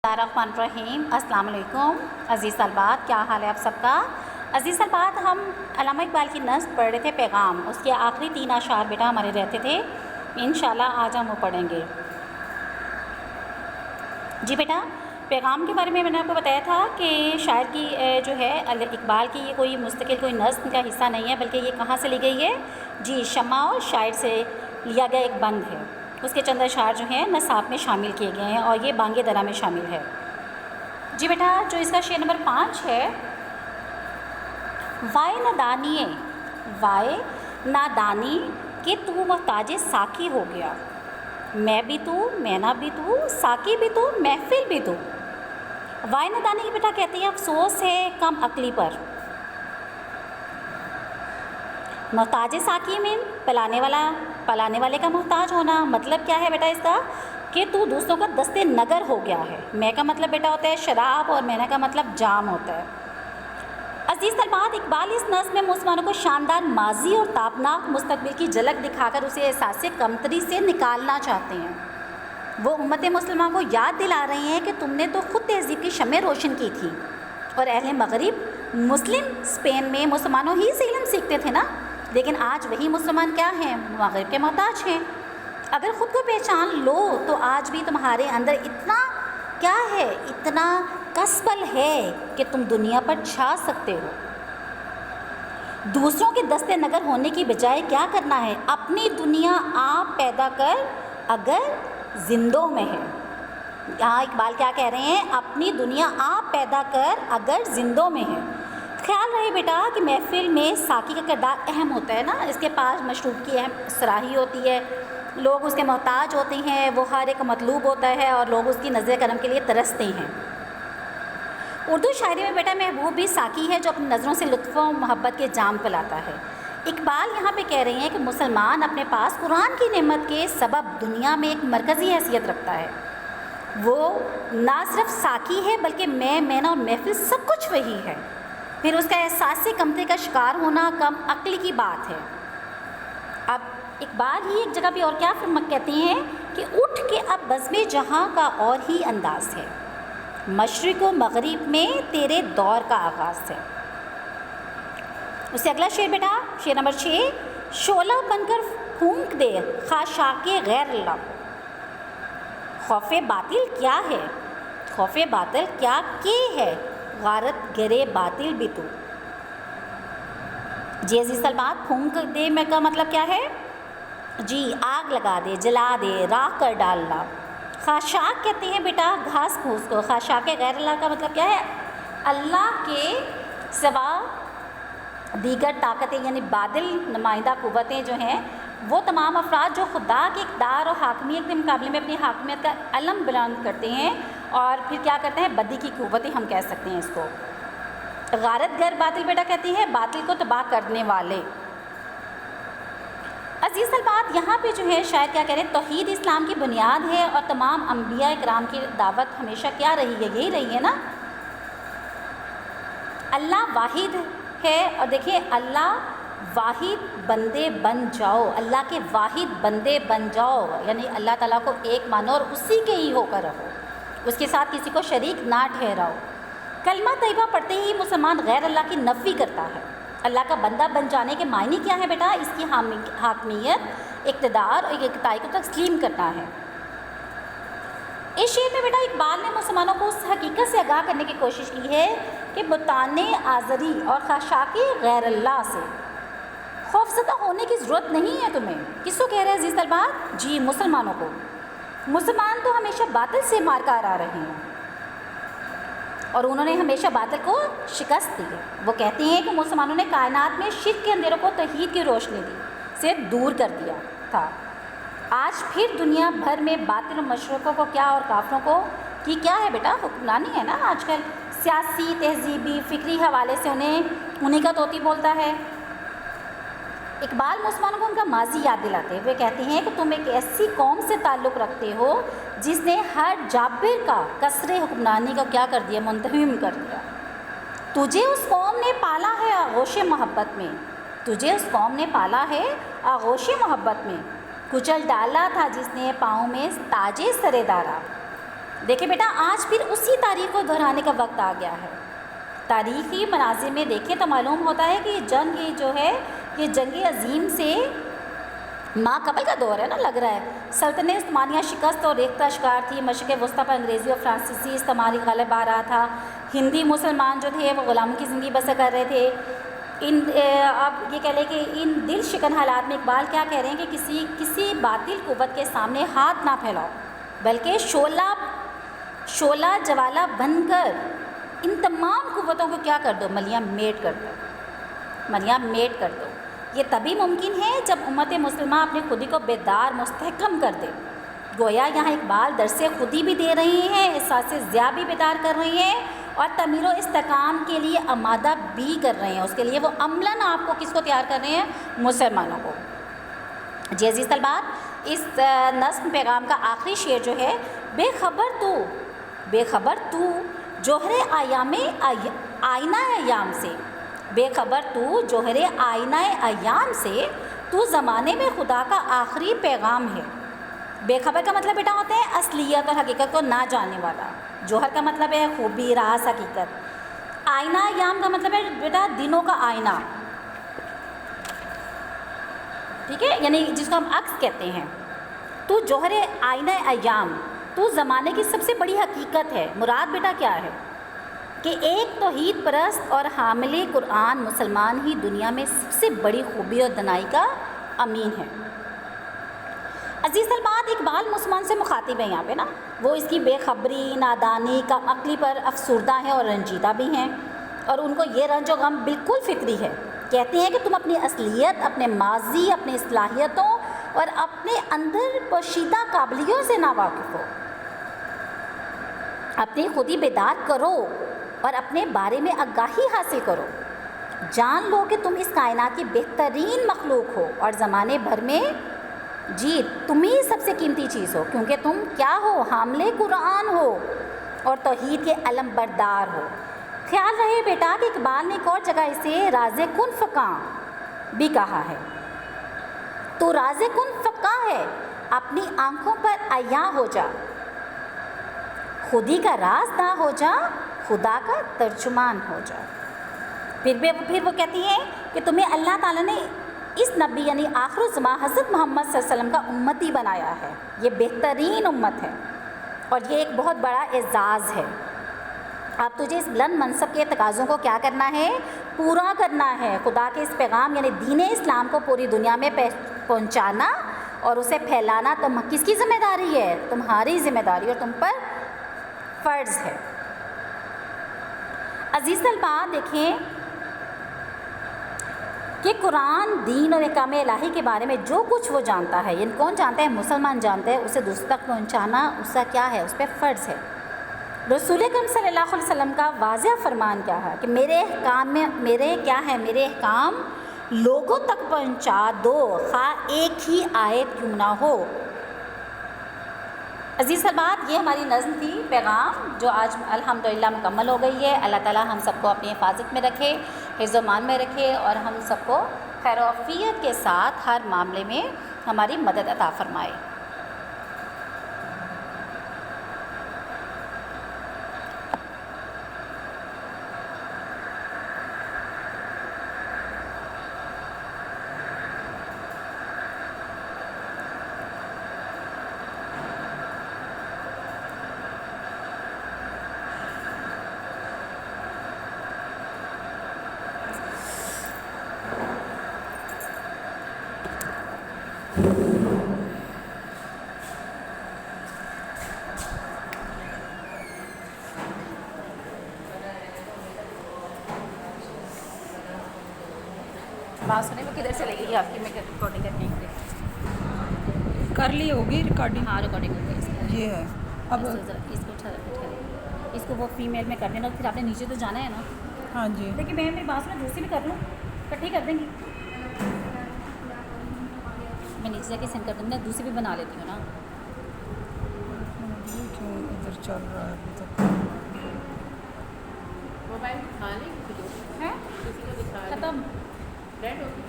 बिस्मिल्लाहिर्रहमानिर्रहीम। अस्सलाम वालेकुम अज़ीज़ तलबात, क्या हाल है आप सबका। अज़ीज़ तलबात, हम अल्लामा इक़बाल की नज़्म पढ़ रहे थे पैगाम, उसके आखिरी 3 अशार बेटा हमारे रहते थे। इंशाल्लाह आज हम वो पढ़ेंगे। जी बेटा, पैगाम के बारे में मैंने आपको बताया था कि शायर की जो है इक़बाल की ये कोई मुस्तकिल कोई नज़्म का हिस्सा नहीं है, बल्कि ये कहाँ से ली गई है। जी, शम्मा और शायर से लिया गया एक बंद है। उसके चंद अशार जो हैं नसाब में शामिल किए गए हैं और ये बांगे दरा में शामिल है। जी बेटा, जो इसका शेर नंबर 5 है, वाए नादानिए, वाए नादानी कि तू मोहताज साकी हो गया। मैं भी तू, मैना भी तू, साकी भी तू, महफिल भी तू। वाए नादानी की बेटा कहती है अफसोस है कम अक्ली पर। मोहताज साकी में पलाने वाले का मोहताज होना। मतलब क्या है बेटा इसका, कि तू दूसरों का दस्ते नगर हो गया है। मैं का मतलब बेटा होता है शराब और मैना का मतलब जाम होता है। अजीज़ तलबात, इकबाल इस नज़्म में मुसलमानों को शानदार माजी और ताबनाक मुस्तकबिल की झलक दिखाकर उसे एहसास कमतरी से निकालना चाहते हैं। वो उम्मत मुसलमान को याद दिला रहे हैं कि तुमने तो ख़ुद तहज़ीब की शम्में रोशन की थी और अहले मगरिब मुस्लिम स्पेन में मुसलमानों ही से इल्म सीखते थे ना, लेकिन आज वही मुसलमान क्या हैं, मगरिब के मोहताज हैं। अगर ख़ुद को पहचान लो तो आज भी तुम्हारे अंदर इतना क्या है, इतना कसबल है कि तुम दुनिया पर छा सकते हो। दूसरों के दस्ते नगर होने की बजाय क्या करना है, अपनी दुनिया आप पैदा कर अगर जिंदों में है। यहाँ इकबाल क्या कह रहे हैं, अपनी दुनिया आप पैदा कर अगर जिंदों में है। ख्याल रहे बेटा कि महफिल में साकी का किरदार अहम होता है ना। इसके पास मशरूब की अहम सराही होती है, लोग उसके मोहताज होते हैं, वो हर एक मतलूब होता है और लोग उसकी नज़र करम के लिए तरसते हैं। उर्दू शायरी में बेटा महबूब भी साकी है जो अपनी नज़रों से लुत्फ़ व मोहब्बत के जाम पिलाता है। इकबाल यहाँ पे कह रहे हैं कि मुसलमान अपने पास कुरान की नेमत के सबब दुनिया में एक मरकज़ी हैसियत रखता है। वो ना सिर्फ साकी है बल्कि मैना और महफिल सब कुछ वही है। फिर उसका एहसासी कमतरी का शिकार होना कम अक्ली की बात है। अब इकबाल ही एक जगह भी और क्या कहते हैं कि उठ के अब बज़्म जहाँ का और ही अंदाज़ है, मशरिक़ व मग़रिब में तेरे दौर का आगाज़ है। उससे अगला शेर बेटा, शेर नंबर 6, शोला बनकर फूंक दे खाशाके गैर अल्लाह को। खौफ़े बातिल क्या है, खौफ़े बातिल क्या के है, गारत गरे बातिल भी तू। जी अज़ीज़ तलबात, फूंक दे में का मतलब क्या है, जी आग लगा दे, जला दे, राख कर डालना। खाशाक कहते हैं बेटा घास फूस को। खाशाक गैर अल्लाह का मतलब क्या है, अल्लाह के सिवा दीगर ताकतें यानी बादल नुमाइंदा क़ुव्वतें जो हैं वो तमाम अफराद जो खुदा के इक़्तिदार और हाकमियत के मुकाबले में अपनी हाकमियत का अलम बुलंद करते हैं और फिर क्या करते हैं, बदी की क़ुव्वतें हम कह सकते हैं इसको। गारत गर बातिल बेटा कहती है बातिल को तबाह करने वाले। अज़ीज़ तलबात, यहाँ पे जो है शायद क्या कह रहे हैं, तौहीद इस्लाम की बुनियाद है और तमाम अंबिया इकराम की दावत हमेशा क्या रही है, यही रही है ना। अल्लाह वाहिद है और देखिए अल्लाह वाहिद बंदे बन जाओ, अल्लाह के वाहिद बंदे बन जाओ, यानी अल्लाह ताला को एक मानो और उसी के ही होकर रहो, उसके साथ किसी को शरीक ना ठहराओ। कलमा तैयबा पढ़ते ही मुसलमान गैर अल्लाह की नफ़ी करता है। अल्लाह का बंदा बन जाने के मायने क्या है बेटा, इसकी हाकमियत, इक़्तिदार और इक़्तिदाई को तस्लीम करना है। इस शेर में बेटा इकबाल ने मुसलमानों को उस हकीकत से आगाह करने की कोशिश की है कि बुताने आज़री और खाशाके गैर अल्लाह से खौफज़दा होने की ज़रूरत नहीं है तुम्हें। किसको कह रहे हैं अज़ीज़ तलबात, जी मुसलमानों को। मुसलमान तो हमेशा बातिल से मारकार आ रहे हैं और उन्होंने हमेशा बातिल को शिकस्त दी है। वो कहते हैं कि मुसलमानों ने कायनात में शिर्क के अंधेरों को तौहीद की रोशनी दी से दूर कर दिया था। आज फिर दुनिया भर में बातिल और मशरकों को क्या और काफरों को की क्या है बेटा, हुक्मरानी है ना। आजकल सियासी तहजीबी फ़िक्री हवाले से उन्हीं का तोती बोलता है। इकबाल मुसलमानों को उनका माजी याद दिलाते हुए कहते हैं कि तुम एक ऐसी कौम से ताल्लुक़ रखते हो जिसने हर जाबिर का कसरे हुक्मरानी को क्या कर दिया, मुंतहिम कर दिया। तुझे उस कौम ने पाला है आगोश मोहब्बत में, तुझे उस कौम ने पाला है आगोश मोहब्बत में, कुचल डाला था जिसने पाँव में ताजे सरेदारा। دیکھیں بیٹا آج پھر اسی تاریخ کو دہرانے کا وقت آ گیا ہے. تاریخی مناظر میں دیکھیں تو معلوم ہوتا ہے کہ جنگ یہ جو ہے یہ جنگ عظیم سے قبل کا دور ہے نا لگ رہا ہے. سلطنت عثمانیہ شکست اور ریختہ شکار تھی. مشرق وسطیٰ پر انگریزی اور فرانسیسی استعماری غالب آ رہا تھا. ہندی مسلمان جو تھے وہ غلامی کی زندگی بسر کر رہے تھے. اب یہ کہہ لیں کہ ان دل شکن حالات میں اقبال کیا کہہ رہے ہیں کہ کسی باطل قوت کے سامنے ہاتھ نہ پھیلاؤ بلکہ شعلہ جوالا بن کر ان تمام قوتوں کو کیا کر دو ملیاں میٹ کر دو. یہ تبھی ممکن ہے جب امت مسلمہ اپنی خودی کو بیدار مستحکم کر دے. گویا یہاں اقبال درس خودی بھی دے رہے ہیں, احساس ضیاء بھی بیدار کر رہے ہیں اور تعمیر و استحکام کے لیے آمادہ بھی کر رہے ہیں. اس کے لیے وہ عملاً آپ کو کس کو تیار کر رہے ہیں؟ مسلمانوں کو. جی عزیز طلبات اس نظم پیغام کا آخری شعر جو ہے بے خبر تو جوہر آئینہ ایام سے, بے خبر تو جوہر آئینہ ایام سے, تو زمانے میں خدا کا آخری پیغام ہے. بے خبر کا مطلب بیٹا ہوتا ہے اصلیت اور حقیقت کو نہ جاننے والا. جوہر کا مطلب ہے خوبی, راز, حقیقت. آئینہ ایام کا مطلب ہے بیٹا دنوں کا آئینہ, ٹھیک ہے, یعنی جس کو ہم عکس کہتے ہیں. تو جوہر آئینہ ایام, تو زمانے کی سب سے بڑی حقیقت ہے. مراد بیٹا کیا ہے کہ ایک توحید پرست اور حامل قرآن مسلمان ہی دنیا میں سب سے بڑی خوبی اور دنائی کا امین ہے. عزیز طلبات اقبال مسلمان سے مخاطب ہے یہاں پہ نا. وہ اس کی بے خبری, نادانی, کم عقلی پر افسردہ ہیں اور رنجیدہ بھی ہیں, اور ان کو یہ رنج و غم بالکل فطری ہے. کہتے ہیں کہ تم اپنی اصلیت, اپنے ماضی, اپنی صلاحیتوں اور اپنے اندر پوشیدہ قابلیتوں سے ناواقف ہو. اپنی خودی بیدار کرو اور اپنے بارے میں آگاہی حاصل کرو. جان لو کہ تم اس کائنات کی بہترین مخلوق ہو اور زمانے بھر میں جی تم ہی سب سے قیمتی چیز ہو, کیونکہ تم کیا ہو؟ حامل قرآن ہو اور توحید کے علم بردار ہو. خیال رہے بیٹا کہ اقبال نے ایک اور جگہ اسے راز کن فقاں بھی کہا ہے. تو راز کن فقاں ہے, اپنی آنکھوں پر عیاں ہو جا, خودی کا راز نہ ہو جا, خدا کا ترجمان ہو جا. پھر وہ کہتی ہے کہ تمہیں اللہ تعالیٰ نے اس نبی یعنی آخر الزمان حضرت محمد صلی اللہ علیہ وسلم کا امتی بنایا ہے. یہ بہترین امت ہے اور یہ ایک بہت بڑا اعزاز ہے. اب تجھے اس بلند منصب کے تقاضوں کو کیا کرنا ہے؟ پورا کرنا ہے. خدا کے اس پیغام یعنی دین اسلام کو پوری دنیا میں پہنچانا اور اسے پھیلانا تم کس کی ذمہ داری ہے؟ تمہاری ذمہ داری اور تم پر فرض ہے. عزیز طلباء دیکھیں کہ قرآن, دین اور احکام الہی کے بارے میں جو کچھ وہ جانتا ہے, یعنی کون جانتا ہے؟ مسلمان جانتا ہے. اسے دوسروں تک پہنچانا اس کا کیا ہے؟ اس پہ فرض ہے. رسول اکرم صلی اللہ علیہ وسلم کا واضح فرمان کیا ہے کہ میرے احکام لوگوں تک پہنچا دو, خواہ ایک ہی آیت کیوں نہ ہو. عزیز طلبات یہ ہماری نظم تھی پیغام, جو آج الحمدللہ مکمل ہو گئی ہے. اللہ تعالیٰ ہم سب کو اپنی حفاظت میں رکھے, حفظ و امان میں رکھے, اور ہم سب کو خیر و عافیت کے ساتھ ہر معاملے میں ہماری مدد عطا فرمائے. بات سنیں وہ کدھر سے لگے گی آپ کی؟ میں ریکارڈنگ کرنے کے لیے کر لی ہوگی ریکارڈنگ. ہاں ریکارڈنگ ہوگی اس کی. یہ ہے اب اس کو اٹھا اس کو وہ فیمیل میں کر دینا, پھر آپ نے نیچے تو جانا ہے نا. ہاں جی لیکن میں میری بات سنیں دوسری بھی کر لوں, کٹھی کر دیں گی. میں نیچے جا کے سینڈ کر دوں گی نا, دوسری بھی بنا لیتی ہوں نا. کیوں ادھر چل رہا ہے ابھی تک؟ موبائل دکھا لیں ہے کسی کو دکھا لیں. ختم. ریڈ ہو گئی.